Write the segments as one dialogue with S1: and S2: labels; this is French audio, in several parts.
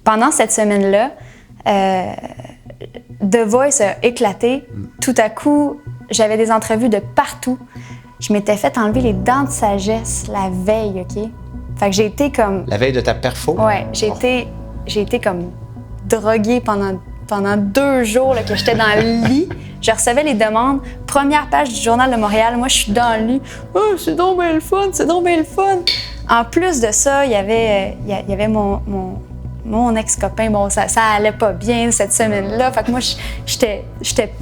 S1: pendant cette semaine-là, The Voice a éclaté. Tout à coup, j'avais des entrevues de partout. Je m'étais fait enlever les dents de sagesse la veille, OK? Fait que j'ai été comme...
S2: La veille de ta perfo?
S1: Ouais, j'ai été comme droguée pendant 2 jours là, que j'étais dans le lit. Je recevais les demandes. Première page du Journal de Montréal. Moi, je suis dans le lit. « Oh, c'est donc bien le fun, c'est donc bien le fun! » En plus de ça, il y avait mon ex-copain. Bon, ça allait pas bien cette semaine-là. Fait que moi, j'étais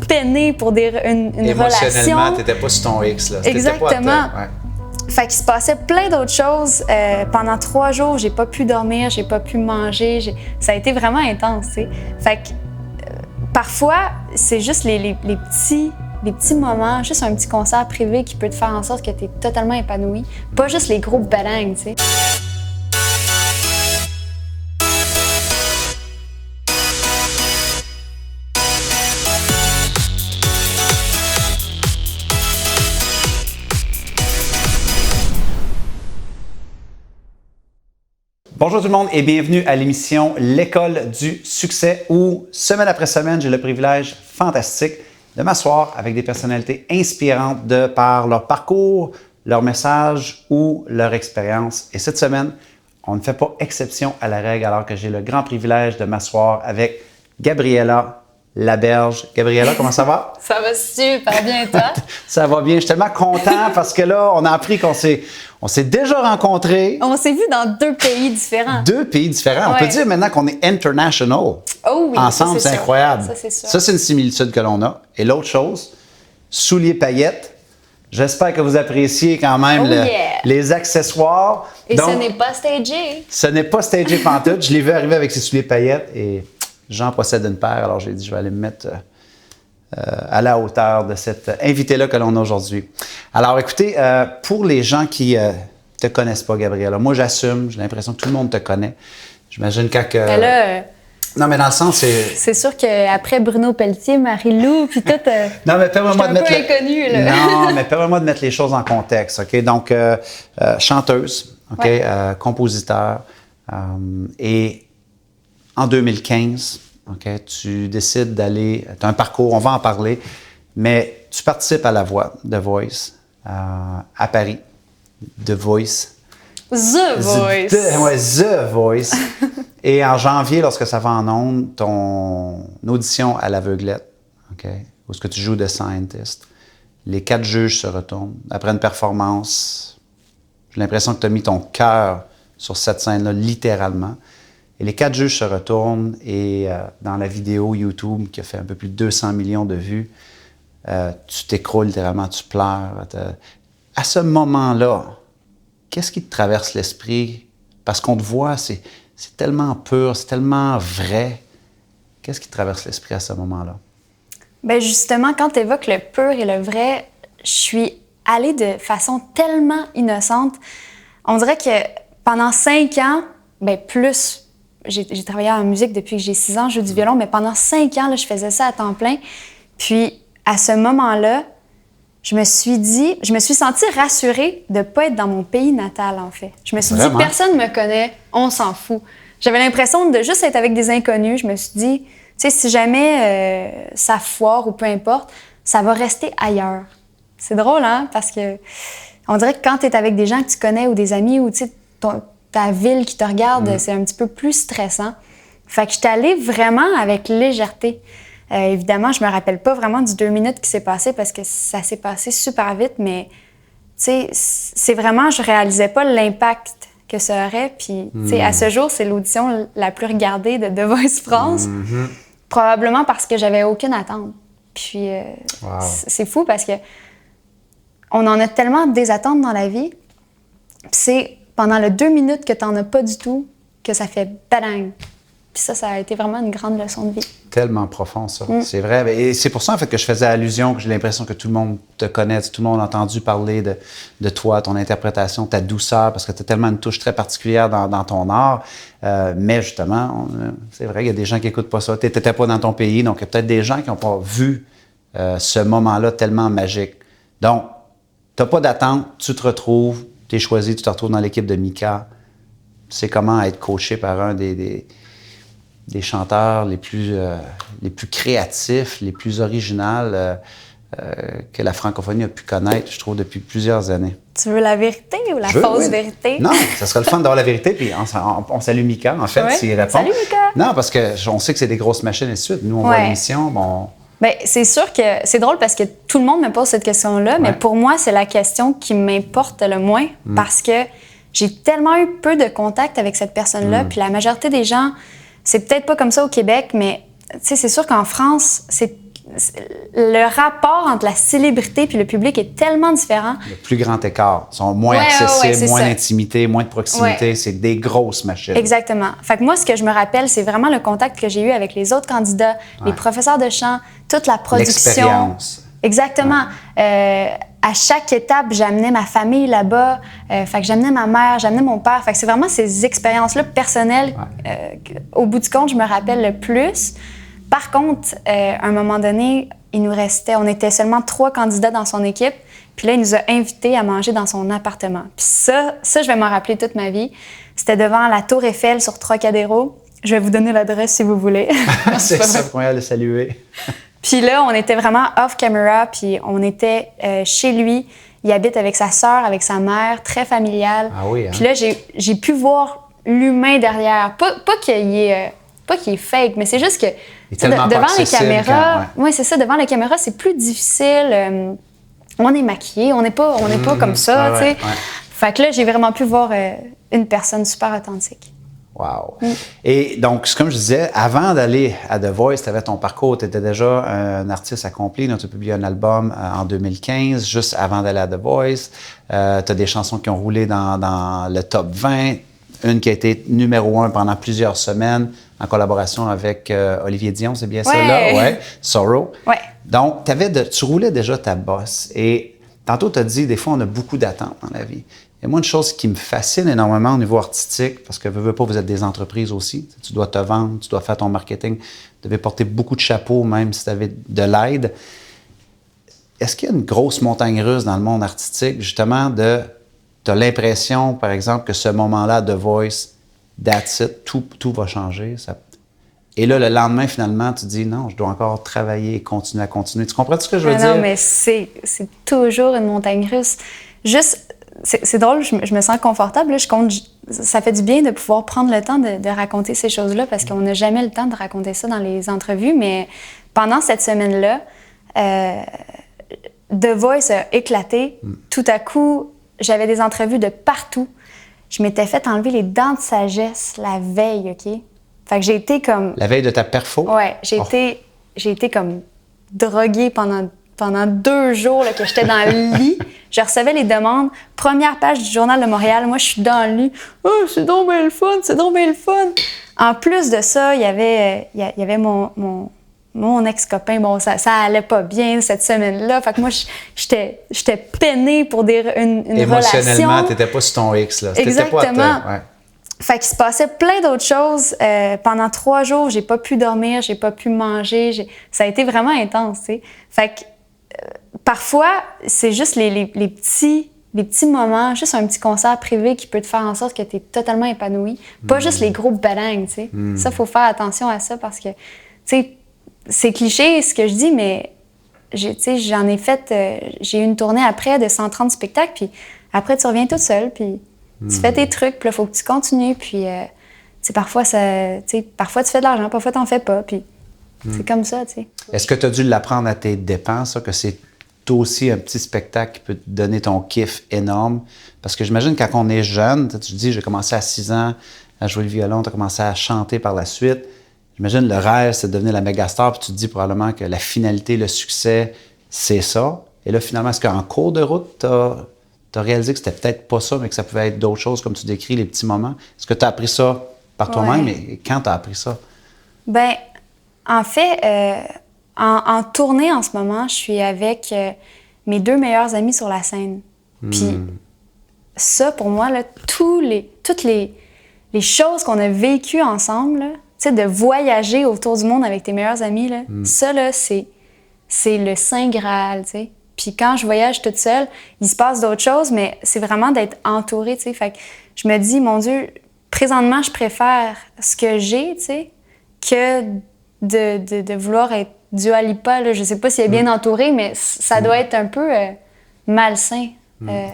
S1: peinée pour une relation.
S2: Émotionnellement, t'étais pas sur ton X, là.
S1: Exactement. Fait qu'il se passait plein d'autres choses. Pendant 3 jours, j'ai pas pu dormir, j'ai pas pu manger. Ça a été vraiment intense, tu sais. Fait que parfois, c'est juste les petits moments, juste un petit concert privé qui peut te faire en sorte que tu es totalement épanoui. Pas juste les gros badangs, tu sais.
S2: Bonjour tout le monde et bienvenue à l'émission L'école du succès où, semaine après semaine, j'ai le privilège fantastique de m'asseoir avec des personnalités inspirantes de par leur parcours, leur message ou leur expérience. Et cette semaine, on ne fait pas exception à la règle alors que j'ai le grand privilège de m'asseoir avec Gabriela Laberge. Gabriela, comment ça va?
S1: Ça va super bien, toi?
S2: Ça va bien. Je suis tellement content parce que là, on a appris qu'on s'est déjà rencontrés.
S1: On s'est vus dans 2 pays différents.
S2: 2 pays différents.
S1: Ouais.
S2: On peut dire maintenant qu'on est international.
S1: Oh oui,
S2: ensemble, c'est incroyable.
S1: Ça, c'est sûr.
S2: Ça, c'est une similitude que l'on a. Et l'autre chose, souliers paillettes. J'espère que vous appréciez quand même les accessoires.
S1: Et
S2: donc,
S1: ce n'est pas stagé.
S2: Ce n'est pas stagé pantoute. Je l'ai vu arriver avec ses souliers paillettes et j'en possède une paire. Alors, j'ai dit, je vais aller me mettre à la hauteur de cet invité-là que l'on a aujourd'hui. Alors, écoutez, pour les gens qui te connaissent pas, Gabriela, moi, j'assume. J'ai l'impression que tout le monde te connaît. J'imagine quand que...
S1: Mais là...
S2: Non, mais dans le sens, c'est...
S1: C'est sûr qu'après Bruno Pelletier, Marie-Lou, puis tout...
S2: Non, mais permets-moi de mettre...
S1: inconnue, là.
S2: Non, mais permets-moi de mettre les choses en contexte, OK? Donc, chanteuse, OK?
S1: Ouais.
S2: Compositeur. Et en 2015, OK, tu décides d'aller... Tu as un parcours, on va en parler, mais tu participes à La Voix, The Voice, à Paris. The Voice.
S1: The Voice.
S2: The Voice. Et en janvier, lorsque ça va en ondes, ton audition à l'aveuglette, OK, où est-ce que tu joues de scientist, les 4 juges se retournent. Après une performance, j'ai l'impression que tu as mis ton cœur sur cette scène-là, littéralement. Et les 4 juges se retournent et dans la vidéo YouTube qui a fait un peu plus de 200 millions de vues, tu t'écroules littéralement, tu pleures. À ce moment-là, qu'est-ce qui te traverse l'esprit? Parce qu'on te voit, c'est tellement pur, c'est tellement vrai. Qu'est-ce qui te traverse l'esprit à ce moment-là? Bien,
S1: justement, quand tu évoques le pur et le vrai, je suis allée de façon tellement innocente. On dirait que pendant 5 ans, bien plus, j'ai travaillé en musique depuis que j'ai 6 ans, je joue du violon, mais pendant 5 ans, là, je faisais ça à temps plein. Puis, à ce moment-là, je me suis sentie rassurée de ne pas être dans mon pays natal, en fait. Je me suis dit, personne ne me connaît, on s'en fout. J'avais l'impression de juste être avec des inconnus. Je me suis dit, tu sais, si jamais ça foire ou peu importe, ça va rester ailleurs. C'est drôle, hein? Parce que on dirait que quand tu es avec des gens que tu connais ou des amis ou, tu sais, ta ville qui te regarde, c'est un petit peu plus stressant. Fait que je suis allée vraiment avec légèreté. Évidemment, je me rappelle pas vraiment du 2 minutes qui s'est passé parce que ça s'est passé super vite, mais tu sais, c'est vraiment, je réalisais pas l'impact que ça aurait. Puis, tu sais, à ce jour, c'est l'audition la plus regardée de The Voice France, probablement parce que j'avais aucune attente. Puis, c'est fou parce que on en a tellement des attentes dans la vie. Puis c'est pendant les 2 minutes que t'en as pas du tout que ça fait badang. Puis ça a été vraiment une grande leçon de vie.
S2: Tellement profond, ça. C'est vrai. Et c'est pour ça, en fait, que je faisais allusion, que j'ai l'impression que tout le monde te connaît, tout le monde a entendu parler de toi, ton interprétation, ta douceur, parce que tu as tellement une touche très particulière dans ton art. Mais justement, c'est vrai, il y a des gens qui n'écoutent pas ça. Tu n'étais pas dans ton pays, donc il y a peut-être des gens qui n'ont pas vu ce moment-là tellement magique. Donc, tu n'as pas d'attente, tu te retrouves, tu es choisi, tu te retrouves dans l'équipe de Mika. C'est comment être coaché par un des des chanteurs les plus créatifs, les plus originaux que la francophonie a pu connaître, je trouve, depuis plusieurs années.
S1: Tu veux la vérité ou la fausse vérité?
S2: Non, ça serait le fun d'avoir la vérité, puis on salue Mika, en fait, s'il répond.
S1: Salut, Mika!
S2: Non, parce qu'on sait que c'est des grosses machines et de suite. Nous, on voit l'émission, bon...
S1: Bien, c'est sûr que c'est drôle parce que tout le monde me pose cette question-là, mais pour moi, c'est la question qui m'importe le moins parce que j'ai tellement eu peu de contact avec cette personne-là, puis la majorité des gens, c'est peut-être pas comme ça au Québec, mais c'est sûr qu'en France, le rapport entre la célébrité puis le public est tellement différent.
S2: Le plus grand écart. Ils sont moins accessibles, moins d'intimité, moins de proximité. C'est des grosses machines.
S1: Exactement. Fait que moi, ce que je me rappelle, c'est vraiment le contact que j'ai eu avec les autres candidats, les professeurs de chant, toute la production.
S2: L'expérience.
S1: Exactement. À chaque étape, j'amenais ma famille là-bas. Fait que j'amenais ma mère, j'amenais mon père. Fait que c'est vraiment ces expériences-là personnelles au bout du compte, je me rappelle le plus. Par contre, à un moment donné, on était seulement 3 candidats dans son équipe. Puis là, il nous a invités à manger dans son appartement. Puis ça, je vais m'en rappeler toute ma vie. C'était devant la Tour Eiffel sur Trocadéro. Je vais vous donner l'adresse si vous voulez.
S2: C'est ça qu'on vient de saluer.
S1: Puis là, on était vraiment off-camera, puis on était chez lui. Il habite avec sa sœur, avec sa mère, très familial.
S2: Ah oui, hein?
S1: Puis là, j'ai pu voir l'humain derrière. Pas qu'il est fake, mais c'est juste que devant les caméras, c'est ça, devant les caméras, c'est plus difficile. On est maquillé, on n'est pas comme ça, tu sais. Fait que là, j'ai vraiment pu voir une personne super authentique.
S2: Wow! Et donc, comme je disais, avant d'aller à The Voice, tu avais ton parcours, tu étais déjà un artiste accompli. Tu as publié un album en 2015, juste avant d'aller à The Voice. Tu as des chansons qui ont roulé dans le top 20. Une qui a été numéro 1 pendant plusieurs semaines en collaboration avec Olivier Dion, c'est bien ça là? Ouais. Sorrow.
S1: Ouais.
S2: Donc, tu roulais déjà ta bosse. Et tantôt, tu as dit, des fois, on a beaucoup d'attentes dans la vie. Et moi, une chose qui me fascine énormément au niveau artistique, parce que veux pas, vous êtes des entreprises aussi. Tu dois te vendre, tu dois faire ton marketing. Tu devais porter beaucoup de chapeaux, même si tu avais de l'aide. Est-ce qu'il y a une grosse montagne russe dans le monde artistique, justement, tu as l'impression, par exemple, que ce moment-là, The Voice, that's it, tout va changer. Et là, le lendemain, finalement, tu te dis, non, je dois encore travailler et continuer à continuer. Tu comprends ce que je veux dire?
S1: Non, mais c'est toujours une montagne russe. Juste, c'est drôle, je me sens confortable. Là, ça fait du bien de pouvoir prendre le temps de raconter ces choses-là parce qu'on n'a jamais le temps de raconter ça dans les entrevues. Mais pendant cette semaine-là, The Voice a éclaté. Tout à coup, j'avais des entrevues de partout. Je m'étais fait enlever les dents de sagesse la veille, OK? Fait que j'ai été comme...
S2: La veille de ta perfo?
S1: Ouais, j'ai été comme droguée pendant 2 jours là, que j'étais dans le lit. Je recevais les demandes. Première page du Journal de Montréal. Moi, je suis dans le lit. « Oh, c'est donc bien le fun, c'est donc bien le fun! » En plus de ça, il y avait mon ex-copain. Bon, ça allait pas bien cette semaine-là. Fait que moi, j'étais peinée pour une relation.
S2: Émotionnellement, t'étais pas sur ton X, là.
S1: Exactement. Fait qu'il se passait plein d'autres choses. Pendant 3 jours, j'ai pas pu dormir, j'ai pas pu manger. Ça a été vraiment intense, tu sais. Fait que parfois, c'est juste les petits moments, juste un petit concert privé qui peut te faire en sorte que tu es totalement épanoui. Pas juste les gros badangs, tu sais. Ça, il faut faire attention à ça parce que, tu sais, c'est cliché ce que je dis, mais j'en ai fait... j'ai eu une tournée après de 130 spectacles, puis après, tu reviens toute seule, puis tu fais tes trucs, puis là, il faut que tu continues, puis parfois, parfois, tu fais de l'argent, parfois, tu n'en fais pas, puis c'est comme ça, tu sais.
S2: Est-ce que tu as dû l'apprendre à tes dépens, ça, que c'est toi aussi un petit spectacle qui peut te donner ton kiff énorme? Parce que j'imagine quand on est jeune, tu te dis, j'ai commencé à 6 ans à jouer le violon, tu as commencé à chanter par la suite. J'imagine le rêve, c'est de devenir la méga star, puis tu te dis probablement que la finalité, le succès, c'est ça. Et là, finalement, est-ce qu'en cours de route, tu as réalisé que c'était peut-être pas ça, mais que ça pouvait être d'autres choses, comme tu décris, les petits moments? Est-ce que tu as appris ça par toi-même? Et quand tu as appris ça?
S1: Bien, en fait, en tournée en ce moment, je suis avec mes 2 meilleurs amis sur la scène. Puis ça, pour moi, là, toutes les choses qu'on a vécues ensemble, là, tu sais, de voyager autour du monde avec tes meilleurs amis, là, ça, là, c'est le Saint Graal, tu sais. Puis quand je voyage toute seule, il se passe d'autres choses, mais c'est vraiment d'être entourée, tu sais. Fait que je me dis, mon Dieu, présentement, je préfère ce que j'ai, tu sais, que de vouloir être Dua Lipa. Là. Je sais pas si elle est bien entourée, mais ça doit être un peu malsain.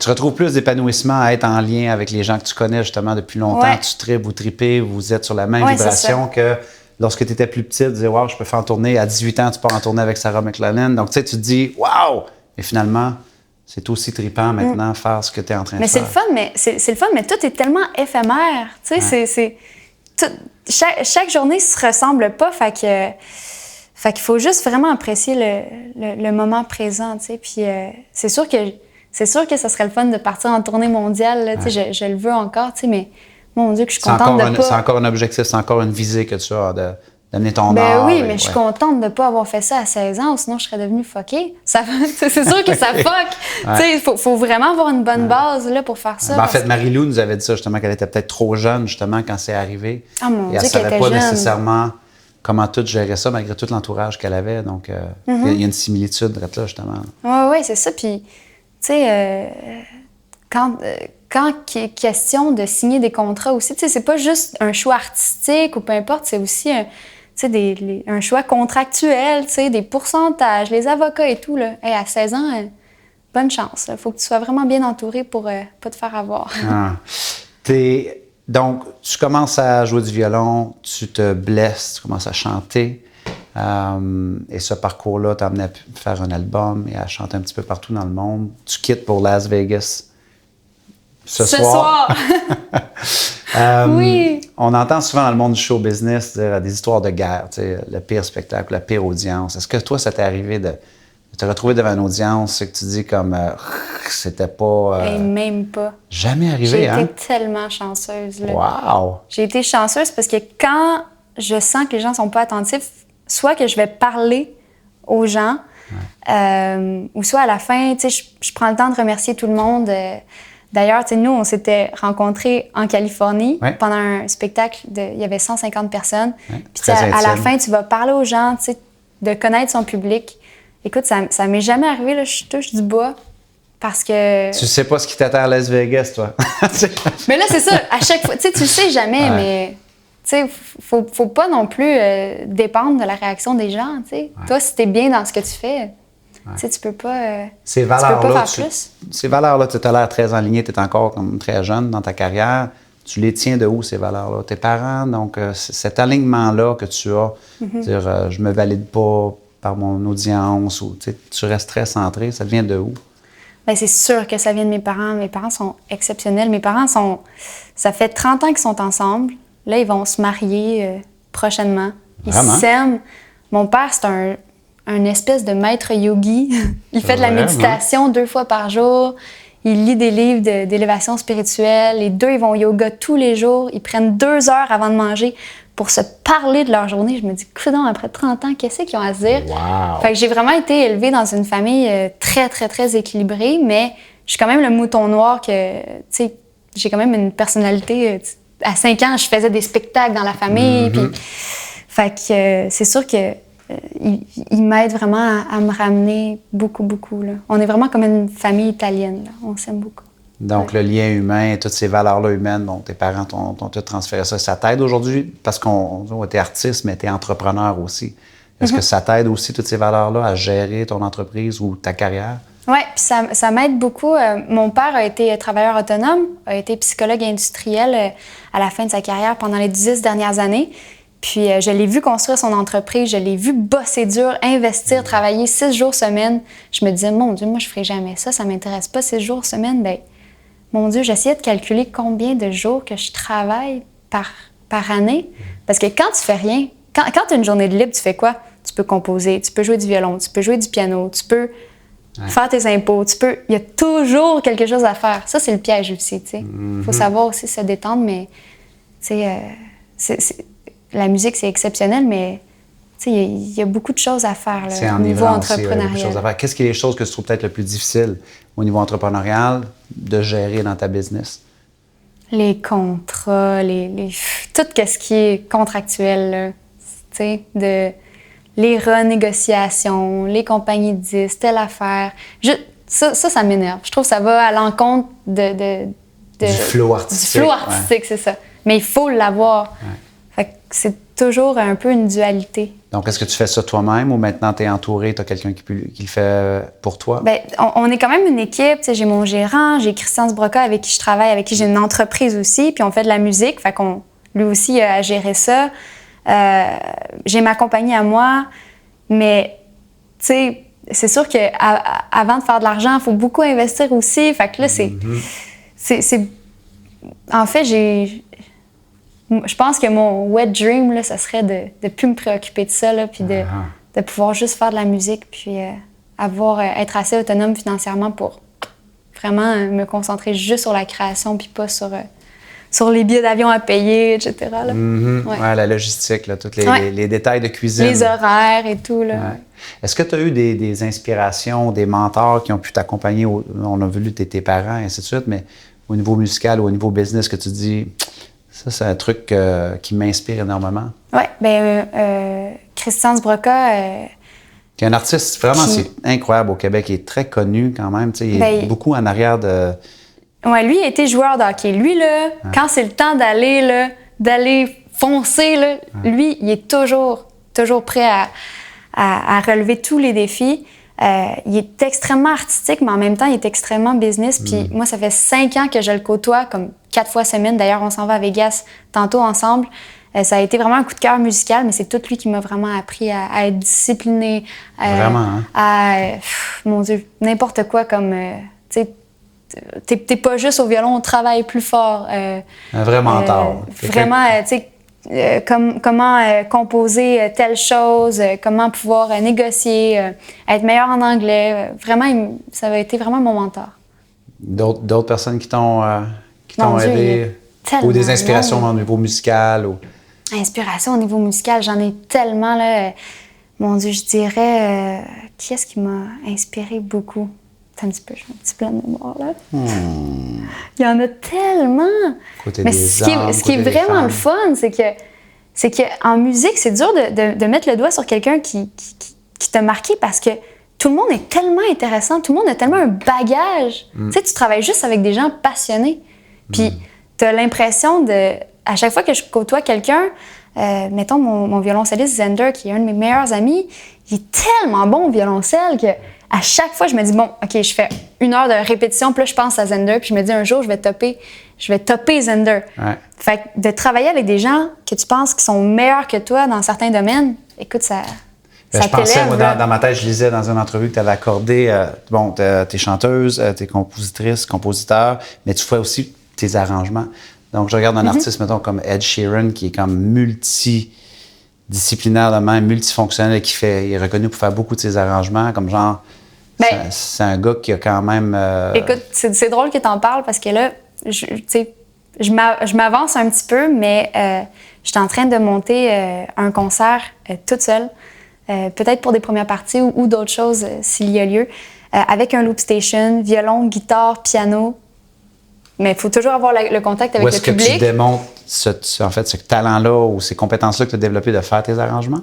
S2: Tu retrouves plus d'épanouissement à être en lien avec les gens que tu connais justement depuis longtemps.
S1: Ouais.
S2: Tu tripes, vous tripez, vous êtes sur la même
S1: Ouais,
S2: vibration que lorsque tu étais plus petite, tu disais, wow, je peux faire en tournée. À 18 ans, tu pars en tournée avec Sarah McLachlan. Donc, tu sais, tu te dis, wow! Mais finalement, c'est aussi trippant maintenant faire ce que tu es en train de faire.
S1: C'est le fun, mais tout est tellement éphémère. Tu sais, chaque journée se ressemble pas, fait qu'il faut juste vraiment apprécier le moment présent, tu sais. Puis c'est sûr que ça serait le fun de partir en tournée mondiale, là, tu sais, je le veux encore, tu sais, mais mon Dieu que je suis contente de pas...
S2: C'est encore un objectif, c'est encore une visée que tu as d'amener ton
S1: Ben
S2: art.
S1: oui, mais je suis contente de pas avoir fait ça à 16 ans, sinon je serais devenue fuckée. C'est sûr que ça fuck. Tu sais, il faut vraiment avoir une bonne base là, pour faire ça.
S2: Ben, en fait, Marie-Lou nous avait dit ça, justement, qu'elle était peut-être trop jeune, justement, quand c'est arrivé.
S1: Ah mon
S2: Et
S1: Dieu,
S2: elle
S1: qu'elle
S2: savait
S1: était
S2: pas
S1: jeune.
S2: nécessairement comment tout gérer ça, malgré tout l'entourage qu'elle avait. Donc, il y a une similitude là, justement.
S1: Oui, c'est ça. Puis, tu sais, quand il est question de signer des contrats aussi, tu sais, c'est pas juste un choix artistique ou peu importe, c'est aussi un choix contractuel, tu sais, des pourcentages, les avocats et tout, là. Hey, à 16 ans, bonne chance. Il faut que tu sois vraiment bien entouré pour pas te faire avoir.
S2: Donc, tu commences à jouer du violon, tu te blesses, tu commences à chanter. Et ce parcours-là t'a amené à faire un album et à chanter un petit peu partout dans le monde. Tu quittes pour Las Vegas ce soir.
S1: Oui.
S2: On entend souvent dans le monde du show business dire des histoires de guerre, tu sais, le pire spectacle, la pire audience. Est-ce que toi, ça t'est arrivé de te retrouver devant une audience et que tu dis comme c'était pas...
S1: Et même pas.
S2: Jamais arrivé, hein?
S1: J'ai été tellement chanceuse. Là.
S2: Wow!
S1: J'ai été chanceuse parce que quand je sens que les gens sont pas attentifs, soit que je vais parler aux gens, ou soit à la fin, tu sais, je prends le temps de remercier tout le monde. D'ailleurs, tu sais, nous, on s'était rencontrés en Californie pendant un spectacle. Il y avait 150 personnes. Puis à la fin, tu vas parler aux gens, tu sais, de connaître son public. Écoute, ça m'est jamais arrivé, là, je touche du bois, parce que...
S2: Tu sais pas ce qui t'attend à Las Vegas, toi.
S1: Mais là, c'est ça, à chaque fois, tu sais, tu le sais jamais, mais... Tu sais, faut pas non plus dépendre de la réaction des gens, tu sais. Toi, si t'es bien dans ce que tu fais, tu sais, tu peux pas faire plus.
S2: Ces valeurs-là, tu as l'air très enligné, tu es encore comme très jeune dans ta carrière. Tu les tiens de où, ces valeurs-là? Tes parents, donc cet alignement-là que tu as, dire je me valide pas par mon audience, ou tu restes très centré, ça vient de où?
S1: Bien, c'est sûr que ça vient de mes parents. Mes parents sont exceptionnels. Mes parents ça fait 30 ans qu'ils sont ensemble. Là, ils vont se marier prochainement. Ils s'aiment. Mon père, c'est un espèce de maître yogi. Il fait de la méditation 2 fois par jour. Il lit des livres d'élévation spirituelle. Les deux, ils vont au yoga tous les jours. Ils prennent 2 heures avant de manger pour se parler de leur journée. Je me dis, coudonc, après 30 ans, qu'est-ce qu'ils ont à se dire?
S2: Wow.
S1: Fait que j'ai vraiment été élevée dans une famille très, très, très équilibrée, mais je suis quand même le mouton noir que, tu sais, j'ai quand même une personnalité... à 5 ans, je faisais des spectacles dans la famille. Puis, fait que c'est sûr que il m'aide vraiment à me ramener beaucoup, beaucoup. Là. On est vraiment comme une famille italienne. Là. On s'aime beaucoup.
S2: Donc, le lien humain, toutes ces valeurs-là humaines, bon, tes parents t'ont tout transféré ça. Ça t'aide aujourd'hui? Parce qu'on t'es artiste, mais t'es entrepreneur aussi. Est-ce que ça t'aide aussi, toutes ces valeurs-là, à gérer ton entreprise ou ta carrière?
S1: Oui, puis ça m'aide beaucoup. Mon père a été travailleur autonome, a été psychologue industriel à la fin de sa carrière pendant les 10 dernières années. Puis je l'ai vu construire son entreprise, je l'ai vu bosser dur, investir, travailler 6 jours semaine. Je me disais, mon Dieu, moi, je ferais jamais ça, ça m'intéresse pas, 6 jours semaine. Bien, mon Dieu, j'essayais de calculer combien de jours que je travaille par année. Parce que quand tu fais rien, quand tu as une journée de libre, tu fais quoi? Tu peux composer, tu peux jouer du violon, tu peux jouer du piano, tu peux faire tes impôts, il y a toujours quelque chose à faire. Ça, c'est le piège aussi, tu sais. Faut savoir aussi se détendre, mais, tu sais, la musique, c'est exceptionnel, mais, tu sais, il y a beaucoup de choses à faire, là, au niveau entrepreneurial.
S2: Qu'est-ce qui est les choses que tu trouves peut-être le plus difficile au niveau entrepreneurial de gérer dans ta business?
S1: Les contrats, tout ce qui est contractuel, là, tu sais, les renégociations, les compagnies de disques, telle affaire. Ça m'énerve. Je trouve que ça va à l'encontre du
S2: flow artistique.
S1: Du flow artistique, c'est ça. Mais il faut l'avoir. Fait que toujours un peu une dualité.
S2: Donc, est-ce que tu fais ça toi-même ou maintenant tu es entouré, tu as quelqu'un qui le fait pour toi?
S1: Bien, on est quand même une équipe. Tu sais, j'ai mon gérant, j'ai Christian Sbroca avec qui je travaille, avec qui j'ai une entreprise aussi, puis on fait de la musique. Fait qu'on, lui aussi a géré ça. J'ai ma compagnie à moi, mais tu sais, c'est sûr qu'avant de faire de l'argent, il faut beaucoup investir aussi. Fait que là, c'est... En fait, je pense que mon wet dream, là, ça serait de ne plus me préoccuper de ça, là, puis de pouvoir juste faire de la musique, puis être assez autonome financièrement pour vraiment me concentrer juste sur la création, puis pas sur les billets d'avion à payer, etc. Là.
S2: Ouais, la logistique, là, tous les détails de cuisine.
S1: Les horaires et tout. Là.
S2: Ouais. Est-ce que tu as eu des inspirations, des mentors qui ont pu t'accompagner? On a vu tes parents, et ainsi de suite, mais au niveau musical ou au niveau business, que tu dis, ça, c'est un truc qui m'inspire énormément?
S1: Oui, bien, Christian Sbroca...
S2: qui est un artiste, vraiment, c'est incroyable au Québec. Il est très connu quand même. Il est beaucoup en arrière de...
S1: Oui, lui, il a été joueur de hockey. Lui, là, quand c'est le temps d'aller foncer, là, lui, il est toujours prêt à relever tous les défis. Il est extrêmement artistique, mais en même temps, il est extrêmement business. Puis moi, ça fait 5 ans que je le côtoie, comme 4 fois semaine. D'ailleurs, on s'en va à Vegas tantôt ensemble. Ça a été vraiment un coup de cœur musical, mais c'est tout lui qui m'a vraiment appris à être discipliné.
S2: Vraiment, hein?
S1: Mon Dieu, n'importe quoi comme... tu sais, t'es pas juste au violon, on travaille plus fort.
S2: Un vrai mentor.
S1: Vraiment, tu sais, comment composer telle chose, comment pouvoir négocier, être meilleur en anglais. Vraiment, ça a été vraiment mon mentor.
S2: D'autres personnes qui t'ont aidé? Ou des inspirations au niveau musical? Ou...
S1: Inspiration au niveau musical, j'en ai tellement. Là, mon Dieu, je dirais... qui est-ce qui m'a inspiré beaucoup? Un petit peu, j'ai un petit plan de mémoire, là. Il y en a tellement!
S2: Côté
S1: mais
S2: des
S1: ce qui est vraiment le fun, c'est qu'en musique, c'est dur de mettre le doigt sur quelqu'un qui t'a marqué parce que tout le monde est tellement intéressant, tout le monde a tellement un bagage. Tu sais, tu travailles juste avec des gens passionnés. Puis, tu as l'impression à chaque fois que je côtoie quelqu'un, mettons mon violoncelliste Zender, qui est un de mes meilleurs amis, il est tellement bon au violoncelle que à chaque fois, je me dis, bon, OK, je fais 1 heure de répétition, puis là, je pense à Zender, puis je me dis, un jour, je vais topper Zender.
S2: Ouais.
S1: Fait que de travailler avec des gens que tu penses qui sont meilleurs que toi dans certains domaines, écoute, ça
S2: je pensais, moi, dans ma tête, je lisais dans une entrevue que tu avais accordé, t'es chanteuse, t'es compositrice, compositeur, mais tu fais aussi tes arrangements. Donc, je regarde un artiste, mettons, comme Ed Sheeran, qui est comme multidisciplinaire de même, multifonctionnel, il est reconnu pour faire beaucoup de ses arrangements, comme genre, c'est un gars qui a quand même...
S1: Écoute, c'est drôle que tu en parles parce que là, je m'avance un petit peu, mais je suis en train de monter un concert toute seule, peut-être pour des premières parties ou d'autres choses s'il y a lieu, avec un loop station, violon, guitare, piano. Mais il faut toujours avoir le contact avec le public. Où est-ce
S2: que tu démontres ce talent-là ou ces compétences-là que tu as développées de faire tes arrangements?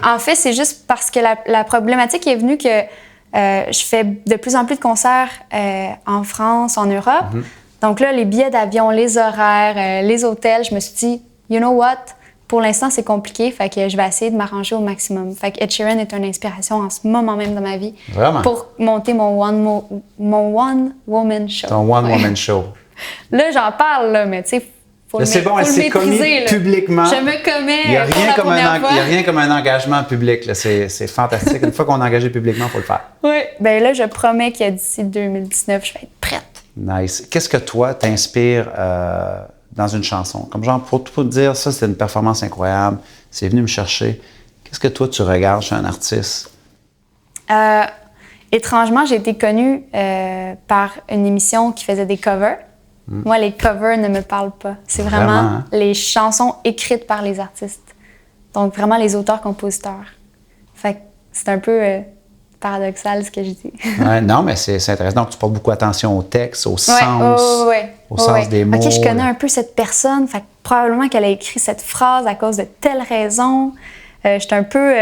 S1: En fait, c'est juste parce que la problématique est venue que je fais de plus en plus de concerts en France, en Europe. Donc là, les billets d'avion, les horaires, les hôtels, je me suis dit, you know what? Pour l'instant, c'est compliqué, fait que je vais essayer de m'arranger au maximum. Fait que Ed Sheeran est une inspiration en ce moment même de ma vie.
S2: Vraiment?
S1: Pour monter mon one-woman show.
S2: Ton one-woman show.
S1: Là, j'en parle, là, mais tu sais, faut le
S2: maîtriser. Commis publiquement.
S1: Je me commets.
S2: Il n'y a rien comme un engagement public. C'est fantastique. Une fois qu'on est engagé publiquement, il faut le faire.
S1: Oui. Bien là, je promets que d'ici 2019, je vais être prête.
S2: Nice. Qu'est-ce que toi t'inspire dans une chanson? Comme genre, pour te dire, ça, c'était une performance incroyable, c'est venu me chercher. Qu'est-ce que toi, tu regardes chez un artiste?
S1: Étrangement, j'ai été connue par une émission qui faisait des covers. Moi, les covers ne me parlent pas. C'est vraiment les chansons écrites par les artistes. Donc, vraiment les auteurs-compositeurs. Fait que c'est un peu paradoxal ce que je dis.
S2: Non, mais c'est intéressant. Donc, tu portes beaucoup attention au texte, au sens, au sens des mots.
S1: OK, je connais un peu cette personne. Fait que probablement qu'elle a écrit cette phrase à cause de telle raison. Je suis un peu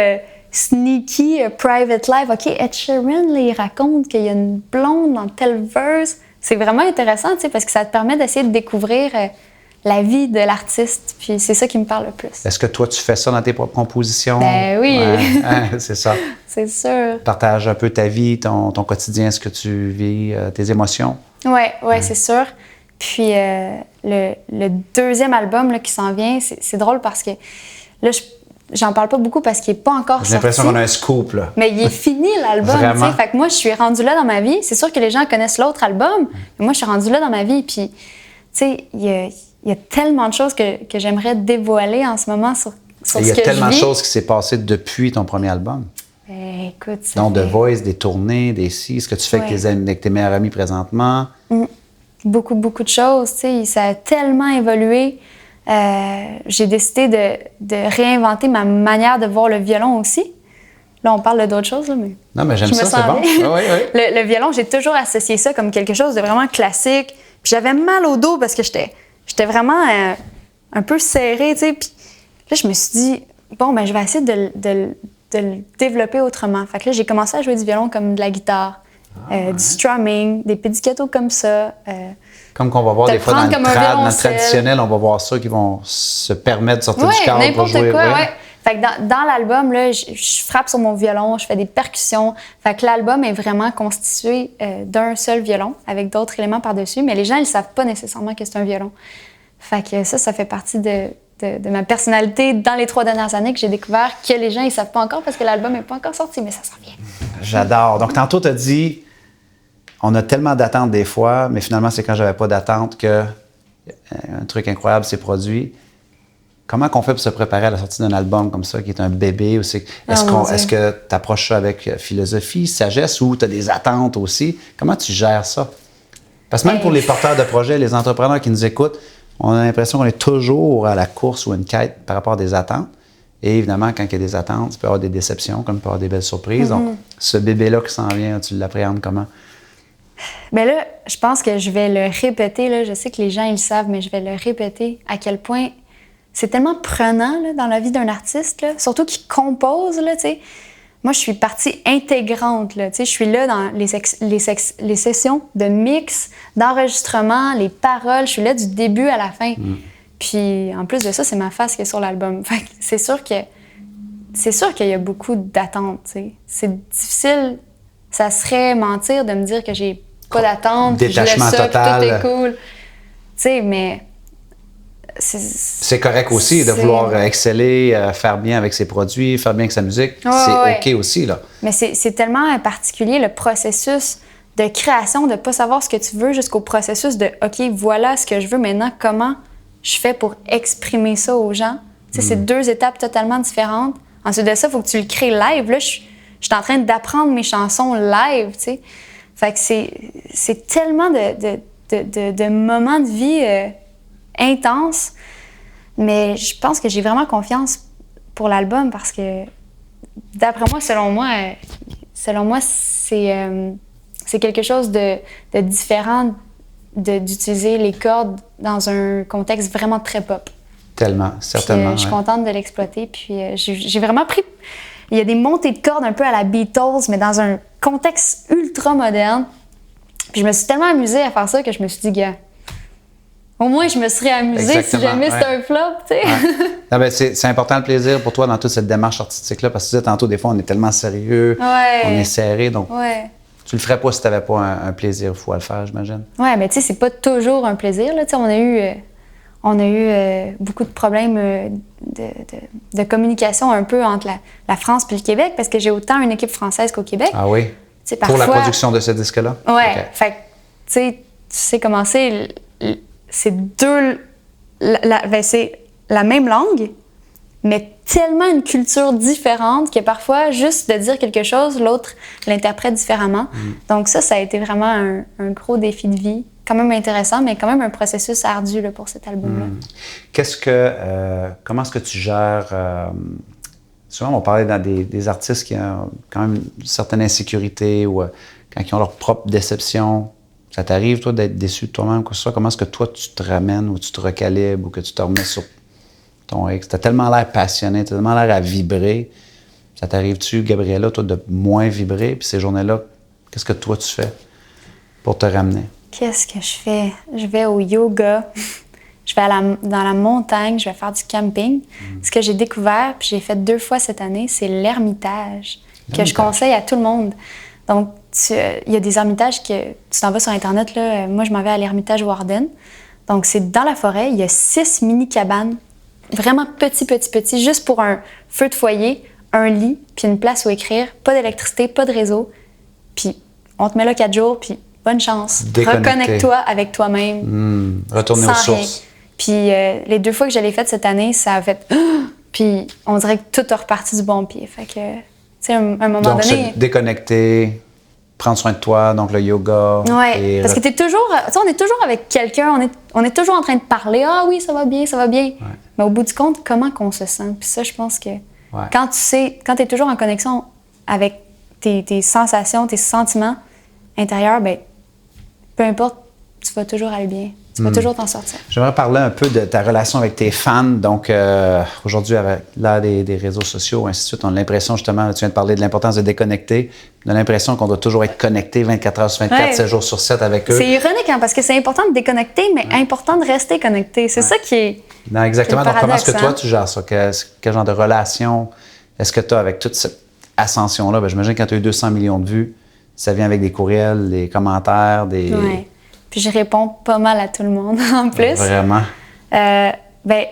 S1: sneaky, private life. OK, Ed Sheeran, là, il raconte qu'il y a une blonde dans tel verse. C'est vraiment intéressant, tu sais, parce que ça te permet d'essayer de découvrir la vie de l'artiste. Puis c'est ça qui me parle le plus.
S2: Est-ce que toi, tu fais ça dans tes propres compositions?
S1: Ben oui!
S2: Ouais, c'est ça.
S1: C'est sûr.
S2: Partage un peu ta vie, ton quotidien, ce que tu vis, tes émotions.
S1: Oui, c'est sûr. Puis le deuxième album là, qui s'en vient, c'est drôle parce que là, j'en parle pas beaucoup parce qu'il n'est pas encore sorti.
S2: J'ai l'impression qu'on a un scoop, là.
S1: Mais il est fini, l'album.
S2: Vraiment?
S1: Fait que moi, je suis rendue là dans ma vie. C'est sûr que les gens connaissent l'autre album, mais moi, je suis rendue là dans ma vie. Puis, tu sais, il y a tellement de choses que j'aimerais dévoiler en ce moment sur ce que je vis.
S2: Il y a tellement de choses qui s'est passé depuis ton premier album.
S1: Écoute,
S2: Donc, The Voice, des tournées, des ce que tu fais avec tes meilleurs amis présentement.
S1: Beaucoup, beaucoup de choses. Tu sais, ça a tellement évolué. J'ai décidé de réinventer ma manière de voir le violon aussi. Là, on parle d'autres choses, là, mais...
S2: Non, mais j'aime ça, c'est bon. Oui.
S1: Le violon, j'ai toujours associé ça comme quelque chose de vraiment classique. Puis j'avais mal au dos parce que j'étais vraiment un peu serrée, tu sais. Puis là, je me suis dit, bon, ben je vais essayer de le développer autrement. Fait que là, j'ai commencé à jouer du violon comme de la guitare, du strumming, des pizzicato comme ça.
S2: Comme qu'on va voir des fois dans le traditionnel, on va voir ça qui vont se permettre de sortir du cadre pour jouer.
S1: N'importe quoi, ouais. Fait que dans l'album, là, je frappe sur mon violon, je fais des percussions. Fait que l'album est vraiment constitué d'un seul violon avec d'autres éléments par-dessus, mais les gens, ils savent pas nécessairement que c'est un violon. Fait que ça fait partie de ma personnalité dans les 3 dernières années que j'ai découvert que les gens, ils savent pas encore parce que l'album n'est pas encore sorti, mais ça s'en vient.
S2: J'adore. Donc, tantôt, tu as dit, on a tellement d'attentes des fois, mais finalement, c'est quand j'avais pas d'attente que un truc incroyable s'est produit. Comment qu'on fait pour se préparer à la sortie d'un album comme ça, qui est un bébé? Est-ce que tu approches ça avec philosophie, sagesse, ou tu as des attentes aussi? Comment tu gères ça? Parce que même pour les porteurs de projets, les entrepreneurs qui nous écoutent, on a l'impression qu'on est toujours à la course ou à une quête par rapport à des attentes. Et évidemment, quand il y a des attentes, il peut y avoir des déceptions, comme il peut y avoir des belles surprises. Donc, ce bébé-là qui s'en vient, tu l'appréhendes comment?
S1: Bien là, je pense que je vais le répéter. Là. Je sais que les gens, ils le savent, mais je vais le répéter à quel point c'est tellement prenant là, dans la vie d'un artiste, là, surtout qui compose. Là, t'sais. Moi, je suis partie intégrante. Là, je suis là dans les sessions de mix, d'enregistrement, les paroles. Je suis là du début à la fin. Puis, en plus de ça, c'est ma face qui est sur l'album. Fait que c'est sûr qu'il y a beaucoup d'attentes. T'sais. C'est difficile. Ça serait mentir de me dire que j'ai pas d'attente, que je laisse ça, que tout est cool. Tu sais, mais...
S2: C'est correct aussi de vouloir exceller, faire bien avec ses produits, faire bien avec sa musique. C'est OK aussi, là.
S1: Mais c'est tellement particulier, le processus de création, de ne pas savoir ce que tu veux jusqu'au processus de « OK, voilà ce que je veux maintenant, comment je fais pour exprimer ça aux gens? » Tu sais, c'est 2 étapes totalement différentes. Ensuite de ça, il faut que tu le crées live. Là, je suis en train d'apprendre mes chansons live, tu sais. Fait que c'est tellement de moments de vie intenses. Mais je pense que j'ai vraiment confiance pour l'album parce que, d'après moi, selon moi, c'est quelque chose de différent d'utiliser les cordes dans un contexte vraiment très pop.
S2: Tellement, certainement.
S1: Puis, je suis contente de l'exploiter. Puis j'ai vraiment pris... Il y a des montées de cordes un peu à la Beatles, mais dans un contexte ultra moderne. Puis je me suis tellement amusée à faire ça que je me suis dit, gars, au moins je me serais amusée si jamais c'était un flop, tu sais.
S2: Non, ben, c'est important le plaisir pour toi dans toute cette démarche artistique-là, parce que tu disais tantôt, des fois, on est tellement sérieux, on est serré, donc tu le ferais pas si tu n'avais pas un plaisir fou à le faire, j'imagine.
S1: Oui, mais tu sais, c'est pas toujours un plaisir, là. Tu sais, on a eu beaucoup de problèmes de communication un peu entre la France et le Québec, parce que j'ai autant une équipe française qu'au Québec.
S2: Ah oui?
S1: Parfois,
S2: pour la production de ce disque-là?
S1: Oui. Okay. Fait que, tu sais comment c'est. C'est c'est la même langue, mais tellement une culture différente que parfois, juste de dire quelque chose, l'autre l'interprète différemment. Donc ça a été vraiment un gros défi de vie. Quand même intéressant, mais quand même un processus ardu là, pour cet album-là.
S2: Comment est-ce que tu gères... souvent, on parlait dans des artistes qui ont quand même une certaine insécurité ou quand ils ont leur propre déception. Ça t'arrive, toi, d'être déçu de toi-même, quoi que ce soit? Comment est-ce que toi, tu te ramènes ou tu te recalibres ou que tu te remets sur ton ex? Tu as tellement l'air passionné, tu as tellement l'air à vibrer. Ça t'arrive-tu, Gabriella, toi, de moins vibrer? Puis ces journées-là, qu'est-ce que toi, tu fais pour te ramener?
S1: Qu'est-ce que je fais? Je vais au yoga. Je vais dans la montagne, je vais faire du camping. Ce que j'ai découvert, puis j'ai fait 2 fois cette année, c'est l'ermitage, que je conseille à tout le monde. Donc, il y a des ermitages que tu t'en vas sur Internet. Là, moi, je m'en vais à l'ermitage Warden. Donc, c'est dans la forêt. Il y a 6 mini-cabanes, vraiment petits, juste pour un feu de foyer, un lit, puis une place où écrire. Pas d'électricité, pas de réseau. Puis, on te met là 4 jours, puis bonne chance. Reconnecte-toi avec toi-même.
S2: Retourner aux sources.
S1: Rien. Puis les 2 fois que je l'ai faite cette année, ça a fait... Puis on dirait que tout a reparti du bon pied. Fait que, tu sais, un moment
S2: donc,
S1: donné...
S2: se déconnecter, prendre soin de toi, donc le yoga.
S1: Oui, parce que t'es toujours... Tu sais, on est toujours avec quelqu'un, on est toujours en train de parler. Ah oui, ça va bien.
S2: Ouais.
S1: Mais au bout du compte, comment qu'on se sent? Puis ça, je pense que quand t'es toujours en connexion avec tes sensations, tes sentiments intérieurs, ben peu importe, tu vas toujours aller bien. Tu vas toujours t'en sortir.
S2: J'aimerais parler un peu de ta relation avec tes fans. Donc, aujourd'hui, avec l'ère des réseaux sociaux, ainsi de suite, on a l'impression, justement, tu viens de parler de l'importance de déconnecter. On a l'impression qu'on doit toujours être connecté 24 heures sur 24, 7 jours sur 7 avec eux.
S1: C'est ironique, hein, parce que c'est important de déconnecter, mais important de rester connecté. C'est ça qui est.
S2: Non, exactement.
S1: Qui est le
S2: donc, comment est-ce que toi,
S1: paradoxe,
S2: tu gères ça? Quel genre de relation est-ce que tu as avec toute cette ascension-là? Ben, j'imagine que quand tu as eu 200 millions de vues, ça vient avec des courriels, des commentaires, des...
S1: Oui. Puis je réponds pas mal à tout le monde, en plus.
S2: Vraiment?
S1: Ben,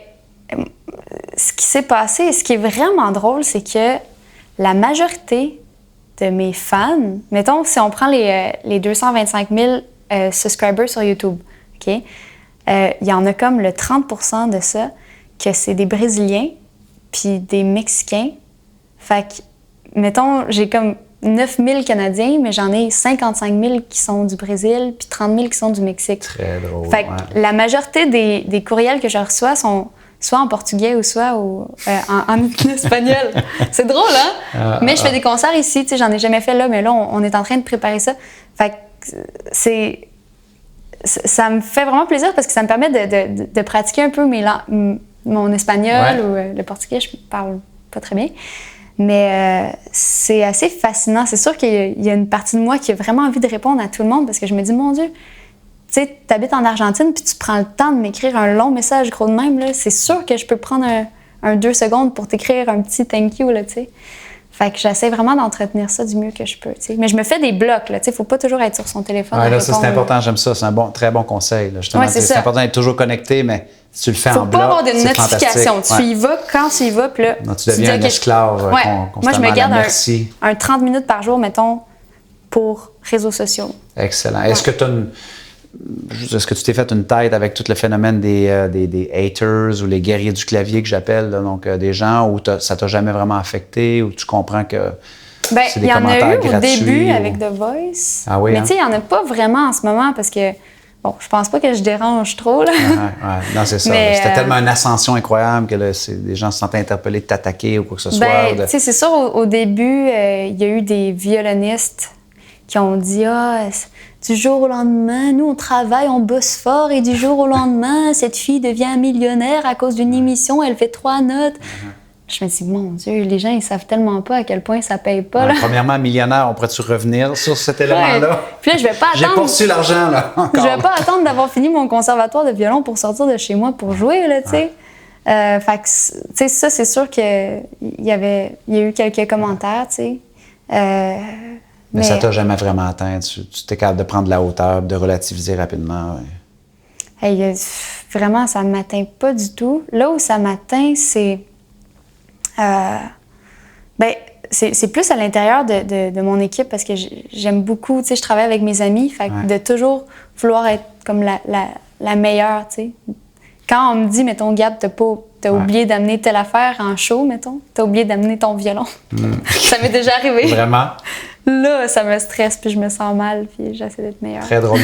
S1: ce qui s'est passé, et ce qui est vraiment drôle, c'est que la majorité de mes fans, mettons, si on prend les 225 000 subscribers sur YouTube, OK? Il y en a comme le 30 % de ça que c'est des Brésiliens puis des Mexicains. Fait que, mettons, j'ai comme 9 000 Canadiens, mais j'en ai 55 000 qui sont du Brésil puis 30 000 qui sont du Mexique.
S2: Très drôle.
S1: Fait que la majorité des courriels que je reçois sont soit en portugais ou soit en espagnol. C'est drôle, hein? Mais je fais des concerts ici, tu sais, j'en ai jamais fait là, mais là, on est en train de préparer ça. Fait que ça me fait vraiment plaisir parce que ça me permet de pratiquer un peu mon espagnol ou le portugais, je parle pas très bien. Mais c'est assez fascinant. C'est sûr qu'il y a une partie de moi qui a vraiment envie de répondre à tout le monde parce que je me dis, mon Dieu, tu sais, t'habites en Argentine puis tu prends le temps de m'écrire un long message gros de même, là, c'est sûr que je peux prendre un 2 secondes pour t'écrire un petit thank you, là, tu sais. Fait que j'essaie vraiment d'entretenir ça du mieux que je peux, tu sais. Mais je me fais des blocs, là, tu sais, faut pas toujours être sur son téléphone.
S2: Ouais, là, ça, c'est important, j'aime ça, c'est un très bon conseil, là, justement. C'est important d'être toujours connecté, mais si tu le fais en bloc,
S1: faut pas avoir de notification. Tu y vas quand tu y vas, puis là...
S2: Non, tu deviens un esclave constamment.
S1: Moi, je me garde un 30 minutes par jour, mettons, pour réseaux sociaux.
S2: Excellent. Est-ce que tu t'es fait une tête avec tout le phénomène des haters ou les guerriers du clavier que j'appelle, là, donc des gens où ça t'a jamais vraiment affecté, où tu comprends que c'est des commentaires gratuits? Il y en a eu au début
S1: avec The Voice.
S2: Ah oui,
S1: mais tu sais, il n'y en a pas vraiment en ce moment parce que, bon, je pense pas que je dérange trop, là.
S2: Non, c'est ça. C'était tellement une ascension incroyable que là, les gens se sentaient interpellés de t'attaquer ou quoi que ce soit.
S1: Tu sais, c'est sûr, au début, il y a eu des violonistes qui ont dit du jour au lendemain, nous on travaille, on bosse fort et du jour au lendemain, cette fille devient millionnaire à cause d'une émission, elle fait 3 notes. Je me dis, mon Dieu, les gens ils savent tellement pas à quel point ça paye pas. Là.
S2: Premièrement, millionnaire, on pourrait-tu revenir sur cet élément-là?
S1: Puis là, je vais pas attendre.
S2: J'ai poursu l'argent, là. Encore.
S1: Je vais pas attendre d'avoir fini mon conservatoire de violon pour sortir de chez moi pour jouer, là, tu sais. Fait que, tu sais, ça, c'est sûr qu'il y a eu quelques commentaires, tu sais.
S2: Mais ça t'a jamais vraiment atteint. Tu t'es capable de prendre de la hauteur, de relativiser rapidement. Ouais.
S1: Hey, vraiment, ça ne m'atteint pas du tout. Là où ça m'atteint, c'est... c'est plus à l'intérieur de mon équipe parce que j'aime beaucoup, tu sais, je travaille avec mes amis, fait que de toujours vouloir être comme la meilleure, tu sais. Quand on me dit, mettons, Gab, t'as oublié d'amener telle affaire en show, mettons, t'as oublié d'amener ton violon. Ça m'est déjà arrivé.
S2: Vraiment?
S1: Là, ça me stresse, puis je me sens mal, puis j'essaie d'être meilleure.
S2: Très drôle.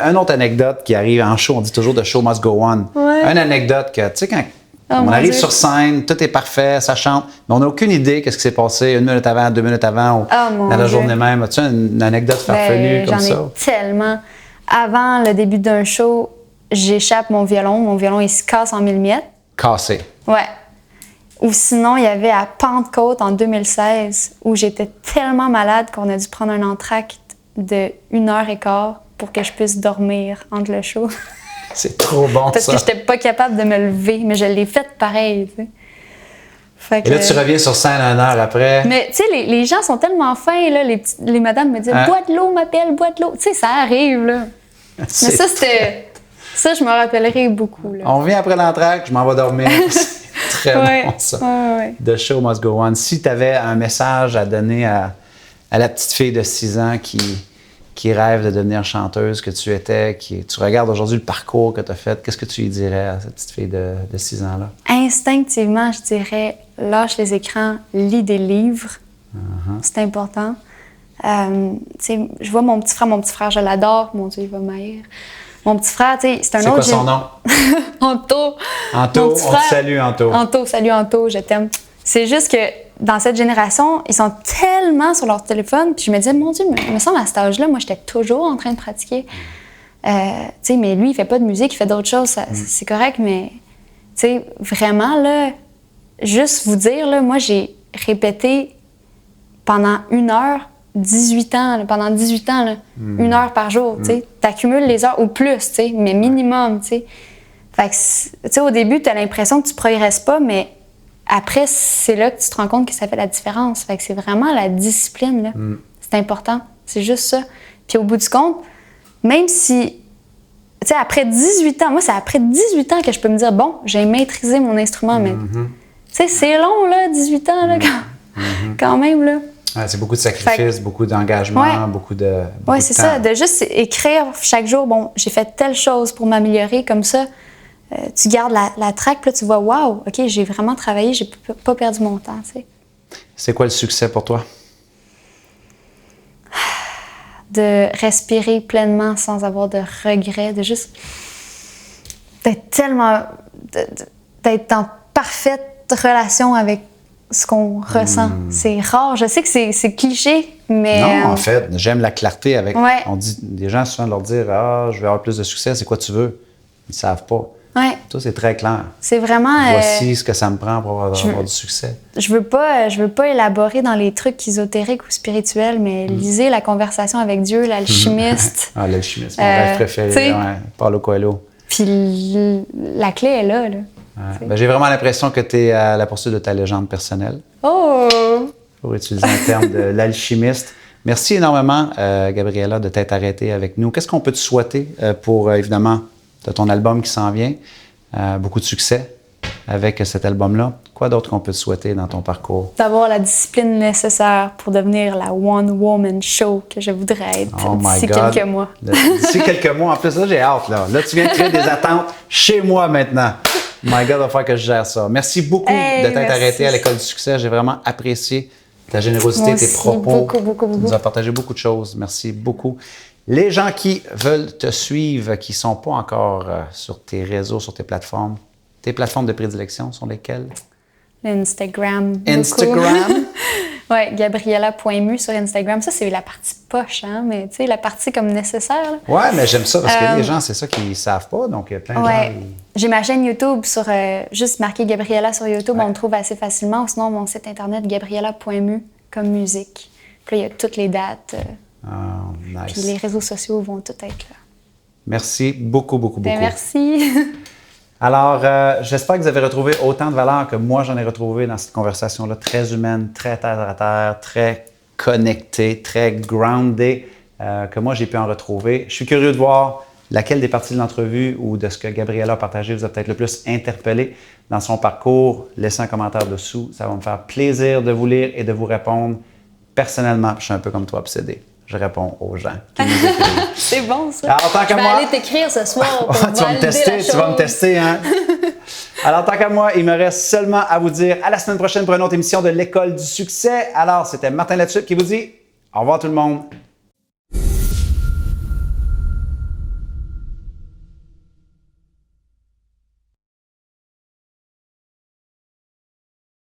S2: Une autre anecdote qui arrive en show, on dit toujours « the show must go on ». Une anecdote que, tu sais, quand on arrive sur scène, tout est parfait, ça chante, mais on n'a aucune idée qu'est-ce qui s'est passé 1 minute avant, 2 minutes avant, ou dans la journée même. As-tu une anecdote farfelue comme ça?
S1: J'en ai tellement. Avant le début d'un show, j'échappe mon violon. Mon violon, il se casse en 1000 miettes.
S2: Cassé.
S1: Ouais. Ou sinon, il y avait à Pentecôte en 2016 où j'étais tellement malade qu'on a dû prendre un entracte de 1h15 pour que je puisse dormir entre le show.
S2: C'est trop bon,
S1: Parce
S2: ça.
S1: que j'étais pas capable de me lever, mais je l'ai fait pareil, tu sais. Fait
S2: Et là, tu reviens sur scène 1 heure après.
S1: Mais tu sais, les gens sont tellement fins, là, les madames me disent
S2: Hein?
S1: bois de l'eau, ma belle, bois de l'eau. Tu sais, ça arrive, là. Mais ça, c'était. Ça, je me rappellerai beaucoup, là.
S2: On revient après l'entracte, je m'en vais dormir. C'est très bon, ça.
S1: Ouais.
S2: The show must go on. Si tu avais un message à donner à la petite fille de 6 ans qui rêve de devenir chanteuse que tu étais, tu regardes aujourd'hui le parcours que tu as fait, qu'est-ce que tu lui dirais à cette petite fille de 6 ans-là?
S1: Instinctivement, je dirais lâche les écrans, lis des livres. C'est important. Tu sais, je vois mon petit frère, je l'adore. Mon Dieu, il va m'haïr. Mon petit frère, tu sais, c'est un autre...
S2: C'est quoi son nom?
S1: Anto.
S2: Anto,
S1: Mon petit
S2: on
S1: frère.
S2: te salue, Anto.
S1: Anto, salut Anto, je t'aime. C'est juste que dans cette génération, ils sont tellement sur leur téléphone, puis je me disais, mon Dieu, mais il me semble à cet âge-là, moi, j'étais toujours en train de pratiquer. Tu sais, mais lui, il fait pas de musique, il fait d'autres choses, c'est correct, mais tu sais, vraiment, là, juste vous dire, là, moi, j'ai répété pendant 1 heure, 18 ans, là, pendant 18 ans, là, 1 heure par jour, tu sais. T'accumules les heures, ou plus, tu sais, mais minimum, tu sais. Fait que, tu sais, au début, t'as l'impression que tu progresses pas, mais après, c'est là que tu te rends compte que ça fait la différence. Fait que c'est vraiment la discipline, là. C'est important. C'est juste ça. Puis au bout du compte, même si, tu sais, après 18 ans, moi, c'est après 18 ans que je peux me dire, bon, j'ai maîtrisé mon instrument, mais, tu sais, c'est long, là, 18 ans, là, quand même, là.
S2: Ouais, c'est beaucoup de sacrifices, beaucoup d'engagement, beaucoup de
S1: Oui, c'est ça. De juste écrire chaque jour, bon, j'ai fait telle chose pour m'améliorer, comme ça, tu gardes la track, puis là, tu vois, waouh, OK, j'ai vraiment travaillé, j'ai pas perdu mon temps, tu sais.
S2: C'est quoi le succès pour toi?
S1: De respirer pleinement sans avoir de regrets, de juste d'être tellement... d'être en parfaite relation avec ce qu'on ressent. C'est rare. Je sais que c'est cliché, mais...
S2: Non, en fait, j'aime la clarté avec...
S1: Ouais.
S2: On dit, des gens souvent leur dire « Ah, je vais avoir plus de succès, c'est quoi tu veux? » Ils ne savent pas.
S1: Ouais.
S2: Toi, c'est très clair.
S1: C'est vraiment...
S2: Voici ce que ça me prend pour avoir du succès.
S1: Je veux pas élaborer dans les trucs ésotériques ou spirituels, mais lisez La conversation avec Dieu, L'alchimiste.
S2: Ah, l'alchimiste, mon rêve préféré. Ouais, Paulo Coelho.
S1: Puis la clé est là.
S2: Ouais. Ben, j'ai vraiment l'impression que tu es à la poursuite de ta légende personnelle.
S1: Oh!
S2: Pour utiliser un terme de l'alchimiste. Merci énormément, Gabriela, de t'être arrêtée avec nous. Qu'est-ce qu'on peut te souhaiter pour, évidemment, de ton album qui s'en vient? Beaucoup de succès avec cet album-là. Quoi d'autre qu'on peut te souhaiter dans ton parcours?
S1: D'avoir la discipline nécessaire pour devenir la one-woman show que je voudrais être d'ici quelques mois.
S2: D'ici quelques mois. En plus, là, j'ai hâte. Là, tu viens de créer des attentes chez moi maintenant. My God, il va falloir que je gère ça. Merci beaucoup de t'être arrêté à l'École du succès. J'ai vraiment apprécié ta générosité, tes propos.
S1: Beaucoup.
S2: Tu nous as partagé beaucoup de choses. Merci beaucoup. Les gens qui veulent te suivre, qui ne sont pas encore sur tes réseaux, sur tes plateformes de prédilection sont lesquelles?
S1: Instagram.
S2: Instagram?
S1: Oui, Gabriela.mu sur Instagram. Ça, c'est la partie poche, hein, mais tu sais, la partie comme nécessaire.
S2: Oui, mais j'aime ça parce que les gens, c'est ça qu'ils ne savent pas. Donc, il y a plein de gens.
S1: J'ai ma chaîne YouTube sur juste marqué Gabriela sur YouTube. On me trouve assez facilement. Ou sinon, mon site internet, gabriela.mu, comme musique. Puis là, il y a toutes les dates.
S2: Nice.
S1: Puis les réseaux sociaux vont tout être là.
S2: Merci beaucoup.
S1: Merci.
S2: Alors, j'espère que vous avez retrouvé autant de valeur que moi, j'en ai retrouvé dans cette conversation-là, très humaine, très terre-à-terre, très connectée, très groundée, que moi, j'ai pu en retrouver. Je suis curieux de voir laquelle des parties de l'entrevue ou de ce que Gabriela a partagé vous a peut-être le plus interpellé dans son parcours. Laissez un commentaire dessous. Ça va me faire plaisir de vous lire et de vous répondre. Personnellement, je suis un peu comme toi, obsédé. Je réponds aux gens qui nous écrivent.
S1: C'est bon, ça.
S2: Alors, tant qu'à moi...
S1: aller t'écrire ce soir pour
S2: tu vas me tester, hein? Alors, tant qu'à moi, il me reste seulement à vous dire à la semaine prochaine pour une autre émission de l'École du succès. Alors, c'était Martin Latulippe qui vous dit au revoir tout le monde.